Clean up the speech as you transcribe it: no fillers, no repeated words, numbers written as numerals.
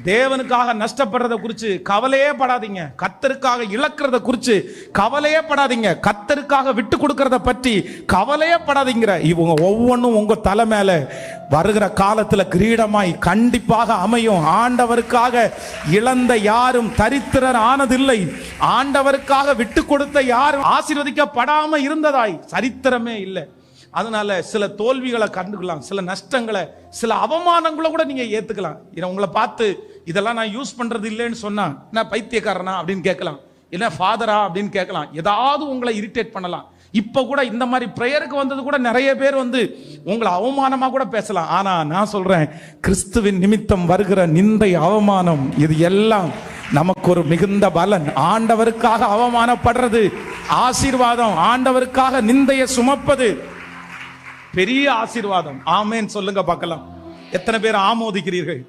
தேவனுக்காக நஷ்டப்படுறத குறித்து கவலையே படாதீங்க. கர்த்தருக்காக இழக்கிறத குறித்து கவலையே படாதீங்க. கர்த்தருக்காக விட்டு கொடுக்கறத பற்றி கவலையே படாதீங்கிற. இவங்க ஒவ்வொன்றும் உங்க தலை மேல வருகிற காலத்துல கிரீடமாய் கண்டிப்பாக அமையும். ஆண்டவருக்காக இழந்த யாரும் தரித்திரர் ஆனதில்லை. ஆண்டவருக்காக விட்டு கொடுத்த யாரும் ஆசீர்வதிக்கப்படாம இருந்ததாய் சரித்திரமே இல்லை. அதனால சில தோல்விகளை கண்டுக்கலாம், சில நஷ்டங்களை, சில அவமானங்களை கூட நீங்க ஏத்துக்கலாம். உங்களை பார்த்து இதெல்லாம் நான் யூஸ் பண்றது இல்லைன்னு சொன்னா நான் பைத்தியக்காரனா அப்படின்னு கேட்கலாம், இல்ல ஃபாதரா அப்படின்னு கேட்கலாம், ஏதாவது உங்களை இரிட்டேட் பண்ணலாம். இப்ப கூட இந்த மாதிரி பிரேயருக்கு வந்தது கூட நிறைய பேர் வந்து உங்களை அவமானமா கூட பேசலாம். ஆனா நான் சொல்றேன், கிறிஸ்துவின் நிமித்தம் வருகிற நிந்தை, அவமானம், இது எல்லாம் நமக்கு ஒரு மிகுந்த பலன். ஆண்டவருக்காக அவமானப்படுறது ஆசீர்வாதம். ஆண்டவருக்காக நிந்தையை சுமப்பது பெரிய ஆசீர்வாதம். ஆமேன் சொல்லுங்க பார்க்கலாம். எத்தனை பேர் ஆமோதிக்கிறீர்கள்?